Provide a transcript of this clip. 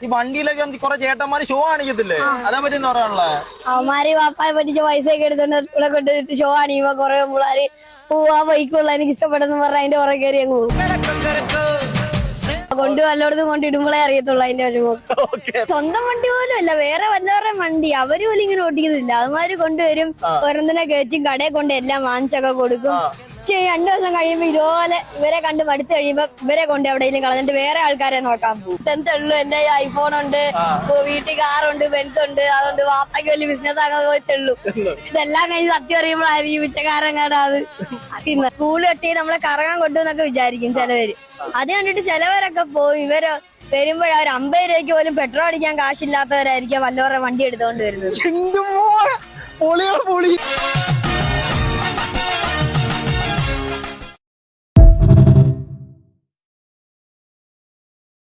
ഈ വണ്ടിയിലൊക്കെ കുറെ ചേട്ടന്മാര് ഷോ കാണിക്കത്തില്ലേ, അതേ പറ്റി എന്താ പറയാനുള്ളത്? അവന്മാര് വാപ്പായെ പറ്റിച്ച് പൈസയൊക്കെ എടുത്തോണ്ട് ഇവിടെ കൊണ്ട് ഷോ കാണിക്കുമ്പോ കുറെ പിള്ളേര് പോവാ ബൈക്കുള്ള എനിക്ക് ഇഷ്ടപ്പെട്ടെന്ന് പറഞ്ഞ അതിന്റെ പുറകെ കയറി അങ്ങ് പോകും. കൊണ്ട് വല്ലോടത്തും കൊണ്ട് ഇടുമ്പോളേ അറിയത്തുള്ളൂ അതിന്റെ വിഷമം. സ്വന്തം വണ്ടി പോലും അല്ല, വേറെ വല്ലവരുടെ വണ്ടി അവര് പോലും ഇങ്ങനെ ഓടിക്കുന്നില്ല. അവന്മാര് കൊണ്ടുവരും, ഓരോന്നിനെ കയറ്റും, കടയിൽ കൊണ്ട് എല്ലാം വാങ്ങിച്ചൊക്കെ കൊടുക്കും. 2 ദിവസം കഴിയുമ്പോ ഇതുപോലെ ഇവരെ കണ്ട് മടുത്ത് കഴിയുമ്പോ ഇവരെ കൊണ്ട് എവിടെയെങ്കിലും കളഞ്ഞിട്ട് വേറെ ആൾക്കാരെ നോക്കാൻ പോകും. എന്തുള്ളൂ, എന്റെ ഐഫോൺ ഉണ്ട്, വീട്ടിൽ കാറുണ്ട്, ബെൻസ് ഉണ്ട്, അതുകൊണ്ട് വാപ്പയ്ക്ക് വലിയ ബിസിനസ് ആക്കാൻ പോയിട്ടുള്ളൂ. ഇതെല്ലാം കഴിഞ്ഞ് സത്യം അറിയുമ്പോഴായിരിക്കും മിറ്റക്കാരൻ കാണാത്. സ്കൂൾ കെട്ടി നമ്മളെ കറങ്ങാൻ കൊണ്ടുവന്നൊക്കെ വിചാരിക്കും ചിലവര്. അത് കണ്ടിട്ട് ചിലവരൊക്കെ പോയി ഇവര് വരുമ്പോഴ ഒരു 50 രൂപയ്ക്ക് പോലും പെട്രോൾ അടിക്കാൻ കാശില്ലാത്തവരായിരിക്കും വല്ലവരുടെ വണ്ടി എടുത്തുകൊണ്ട് വരുന്നത്.